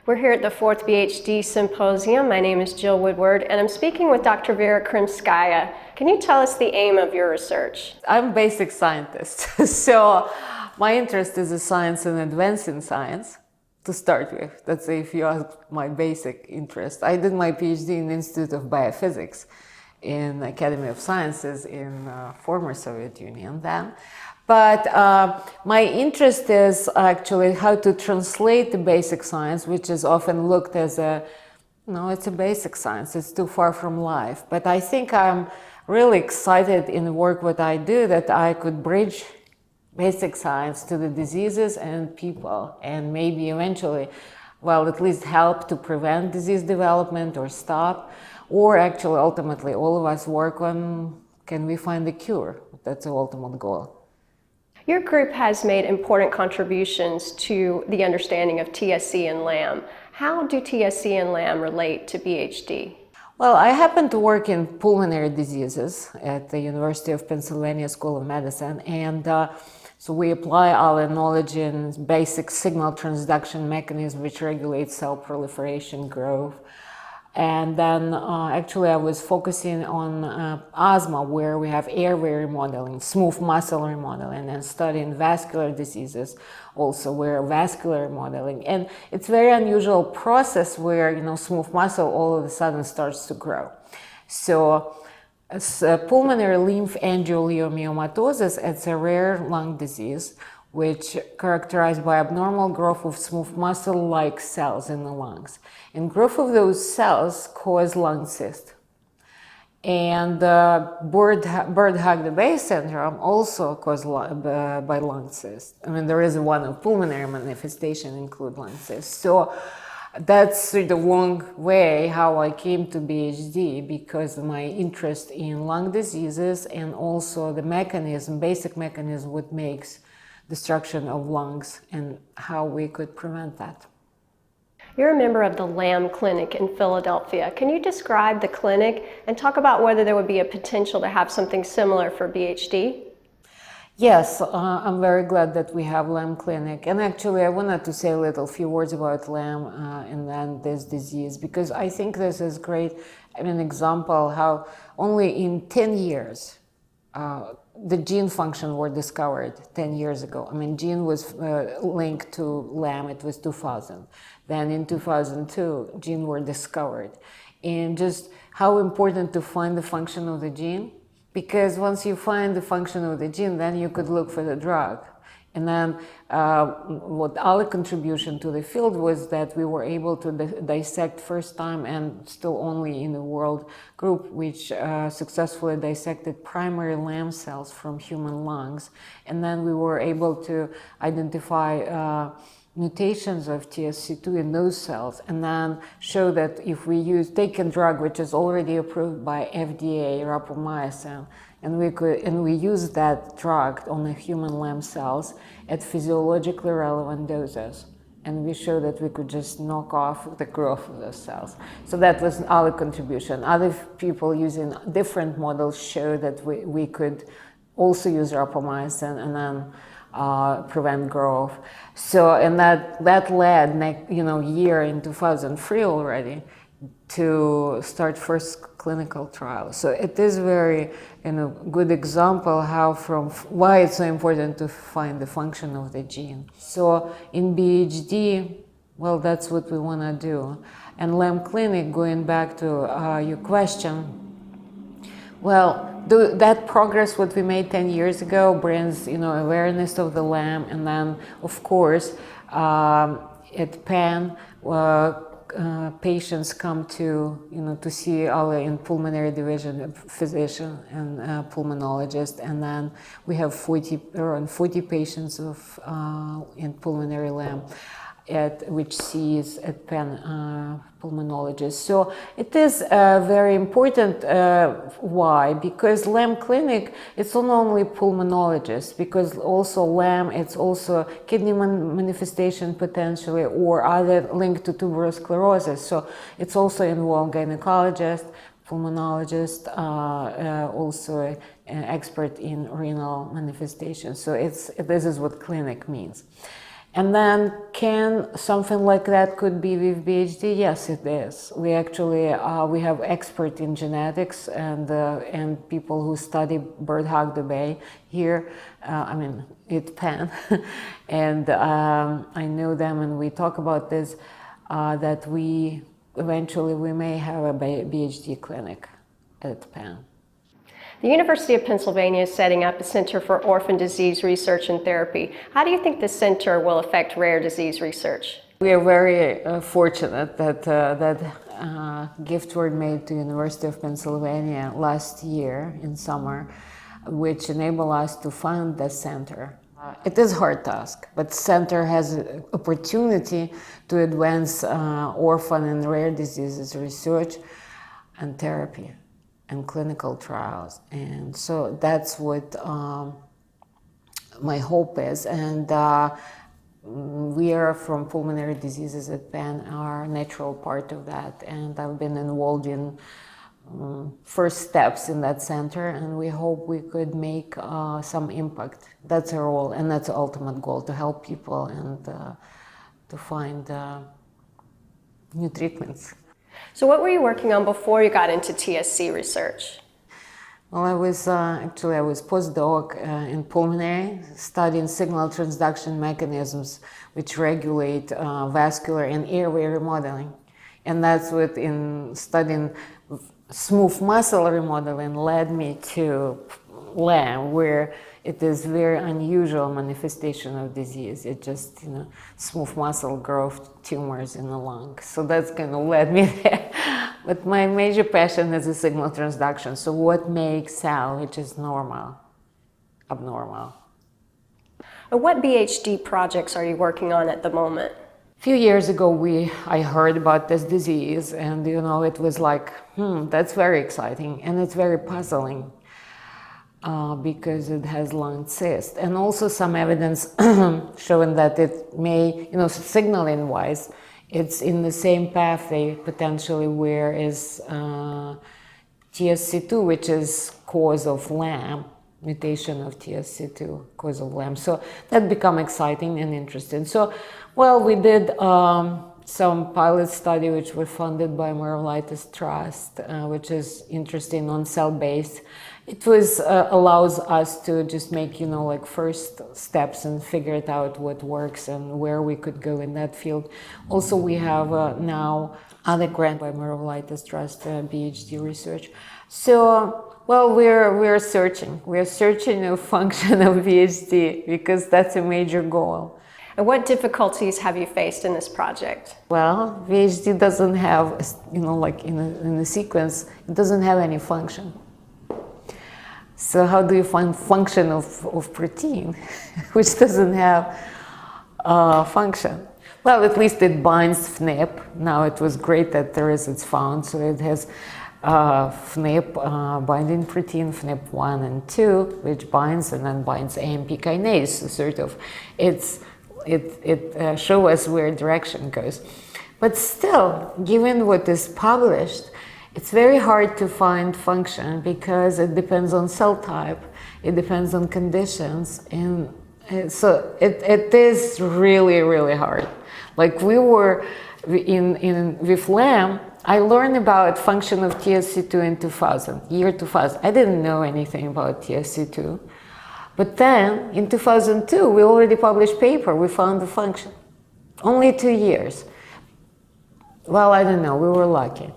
We're here at the 4th BHD Symposium. My name is Jill Woodward, and I'm speaking with Dr. Vera Krymskaya. Can you tell us the aim of your research? I'm a basic scientist, so my interest is in science and advancing science to start with. That's if you ask my basic interest. I did my PhD in the Institute of Biophysics in Academy of Sciences in former Soviet Union then. But my interest is actually how to translate the basic science, which is often looked as it's a basic science, it's too far from life. But I think I'm really excited in the work what I do that I could bridge basic science to the diseases and people, and maybe eventually, well, at least help to prevent disease development or stop, or actually ultimately all of us work on, can we find a cure? That's the ultimate goal. Your group has made important contributions to the understanding of TSC and LAM. How do TSC and LAM relate to BHD? Well, I happen to work in pulmonary diseases at the University of Pennsylvania School of Medicine, and so we apply our knowledge in basic signal transduction mechanism which regulates cell proliferation, growth. And then actually I was focusing on asthma, where we have airway remodeling, smooth muscle remodeling, and studying vascular diseases also, where vascular remodeling. And it's a very unusual process where, smooth muscle all of a sudden starts to grow. So pulmonary lymph angioliomyomatosis, it's a rare lung disease which characterized by abnormal growth of smooth muscle-like cells in the lungs. And growth of those cells cause lung cyst. And Birt-Hogg-Dubé syndrome also caused by lung cyst. I mean, there is one of pulmonary manifestation include lung cyst. So that's the long way how I came to BHD, because of my interest in lung diseases and also the mechanism, basic mechanism what makes destruction of lungs and how we could prevent that. You're a member of the LAM clinic in Philadelphia. Can you describe the clinic and talk about whether there would be a potential to have something similar for BHD? Yes, I'm very glad that we have LAM clinic. And actually I wanted to say a few words about LAM and then this disease, because I think this is great, an example how only in 10 years the gene function were discovered 10 years ago. I mean, gene was linked to LAM, it was 2000. Then in 2002, gene were discovered. And just how important to find the function of the gene, because once you find the function of the gene, then you could look for the drug. And then what our contribution to the field was that we were able to dissect first time and still only in the world group which successfully dissected primary LAM cells from human lungs. And then we were able to identify mutations of TSC2 in those cells, and then show that if we take a drug which is already approved by FDA, rapamycin, and we use that drug on the human LAM cells at physiologically relevant doses, and we show that we could just knock off the growth of those cells. So that was our contribution. Other people using different models show that we could also use rapamycin and then prevent growth. So, and that led, year in 2003 already to start first clinical trial. So it is very, good example why it's so important to find the function of the gene. So in BHD, well, that's what we want to do. And LAM clinic, going back to your question, well, that progress what we made 10 years ago brings, awareness of the LAM, and then, of course, at Penn, patients come to, to see our in pulmonary division physician and pulmonologist, and then we have around 40 patients in pulmonary LAM. Which sees at Penn pulmonologist. So it is very important. Why? Because LAM clinic, it's not only pulmonologists, because also LAM, it's also kidney manifestation potentially, or other linked to tuberous sclerosis. So it's also involved gynecologist, pulmonologist, also an expert in renal manifestations. So this is what clinic means. And then, can something like that could be with BHD? Yes, it is. We actually we have experts in genetics and people who study Birt-Hogg-Dubé here. I mean, at Penn, and I know them, and we talk about this. That we eventually we may have a BHD clinic at Penn. The University of Pennsylvania is setting up a Center for Orphan Disease Research and Therapy. How do you think the center will affect rare disease research? We are very fortunate that gift were made to University of Pennsylvania last year in summer, which enabled us to fund the center. It is a hard task, but center has an opportunity to advance orphan and rare diseases research and therapy and clinical trials, and so that's what my hope is. And we are from pulmonary diseases at Penn are a natural part of that, and I've been involved in first steps in that center, and we hope we could make some impact. That's our role, and that's the ultimate goal, to help people and to find new treatments. So what were you working on before you got into TSC research? Well, I was postdoc in pulmonary, studying signal transduction mechanisms which regulate vascular and airway remodeling. And that's what, in studying smooth muscle remodeling, led me to LAM, where it is very unusual manifestation of disease. It just, smooth muscle growth tumors in the lung. So that's kind of led me there. But my major passion is the signal transduction. So what makes cell, which is normal, abnormal? What BHD projects are you working on at the moment? A few years ago, I heard about this disease, and it was like, that's very exciting, and it's very puzzling. Because it has lung cyst, and also some evidence showing that it may, signaling wise, it's in the same pathway potentially where is TSC2, which is cause of LAM, mutation of TSC2, cause of LAM. So that become exciting and interesting. So, well, we did some pilot study which were funded by Myrovlytis Trust, which is interesting on cell-based. It was allows us to just make first steps and figure it out what works and where we could go in that field. Also, we have now other grant by Myrovlytis Trust BHD research. So, well, we're searching. We're searching a function of BHD because that's a major goal. And what difficulties have you faced in this project? Well, VHD doesn't have, like in the sequence, it doesn't have any function. So how do you find function of protein, which doesn't have function? Well, at least it binds FNIP. Now it was great that it's found, so it has FNIP binding protein, FNIP1 and 2, which binds and then binds AMP kinase. So sort of, it shows us where direction goes. But still, given what is published, it's very hard to find function because it depends on cell type, it depends on conditions, and so it is really, really hard. Like we were with LAM, I learned about function of TSC2 in 2000, year 2000. I didn't know anything about TSC2. But then, in 2002, we already published paper, we found the function. Only 2 years. Well, I don't know, we were lucky.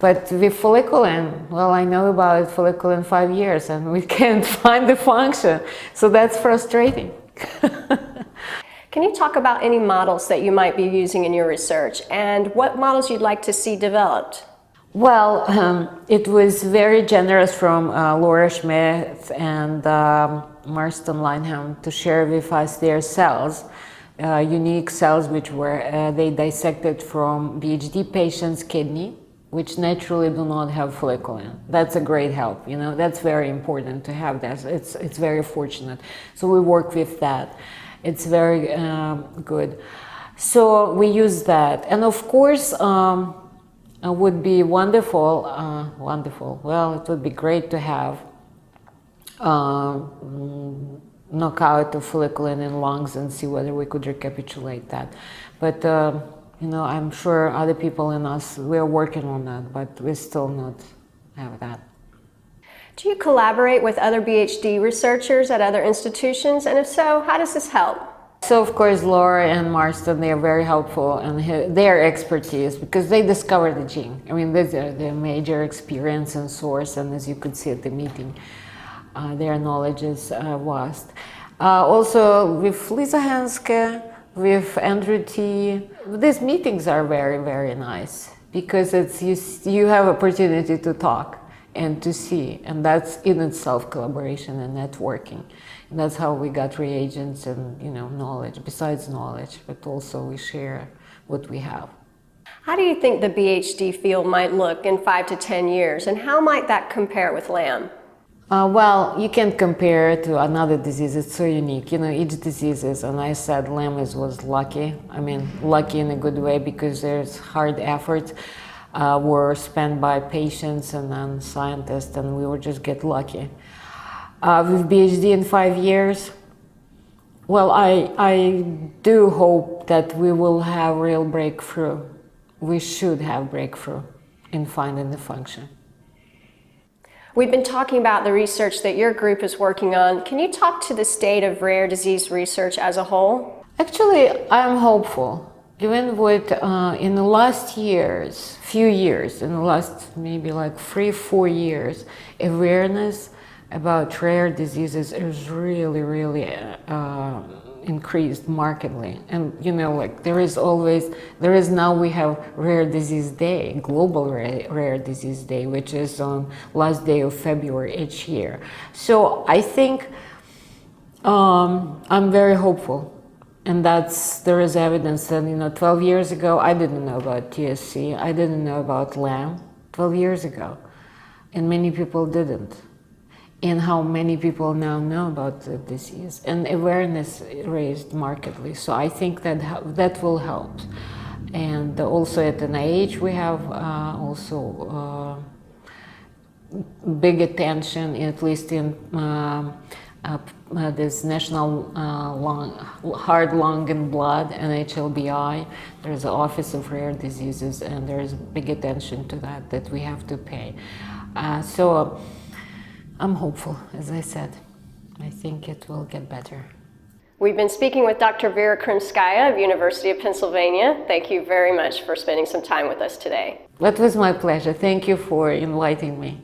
But with folliculin, well, I know about folliculin 5 years and we can't find the function. So that's frustrating. Can you talk about any models that you might be using in your research and what models you'd like to see developed? Well, it was very generous from Laura Schmidt and Marston Lineham to share with us their cells, unique cells which were they dissected from BHD patients' kidney, which naturally do not have folliculin. That's a great help, that's very important to have that. It's very fortunate. So we work with that. It's very good. So we use that. And of course, it would be wonderful, well, it would be great to have knockout of folliculin in lungs and see whether we could recapitulate that. But I'm sure other people in us, we're working on that, but we still not have that. Do you collaborate with other PhD researchers at other institutions? And if so, how does this help? So of course, Laura and Marston, they are very helpful in their expertise because they discovered the gene. I mean, these are their major experience and source, and as you could see at the meeting, their knowledge is vast. Also with Lisa Hanske, with Andrew T. These meetings are very, very nice because you have opportunity to talk and to see, and that's in itself collaboration and networking. And that's how we got reagents and knowledge, besides knowledge, but also we share what we have. How do you think the PhD field might look in 5 to 10 years, and how might that compare with LAM? Well, you can't compare it to another disease. It's so unique. Each disease is, and I said LAM was lucky. I mean, lucky in a good way because there's hard efforts were spent by patients and then scientists, and we would just get lucky. With PhD in 5 years, well, I do hope that we will have real breakthrough. We should have breakthrough in finding the function. We've been talking about the research that your group is working on. Can you talk to the state of rare disease research as a whole? Actually, I'm hopeful. Given what in the last few years, in the last maybe like 3-4 years, awareness about rare diseases is really, really increased markedly. And now we have Rare Disease Day, Global Rare Disease Day, which is on last day of February each year. So I think I'm very hopeful. And there is evidence that 12 years ago I didn't know about TSC, I didn't know about LAM 12 years ago, and many people didn't. And how many people now know about the disease, and awareness raised markedly. So I think that will help. And also at NIH we have big attention, at least in this National Heart, Lung and Blood, NHLBI. There's an Office of Rare Diseases, and there's big attention to that we have to pay. So I'm hopeful, as I said. I think it will get better. We've been speaking with Dr. Vera Krymskaya of University of Pennsylvania. Thank you very much for spending some time with us today. That was my pleasure. Thank you for inviting me.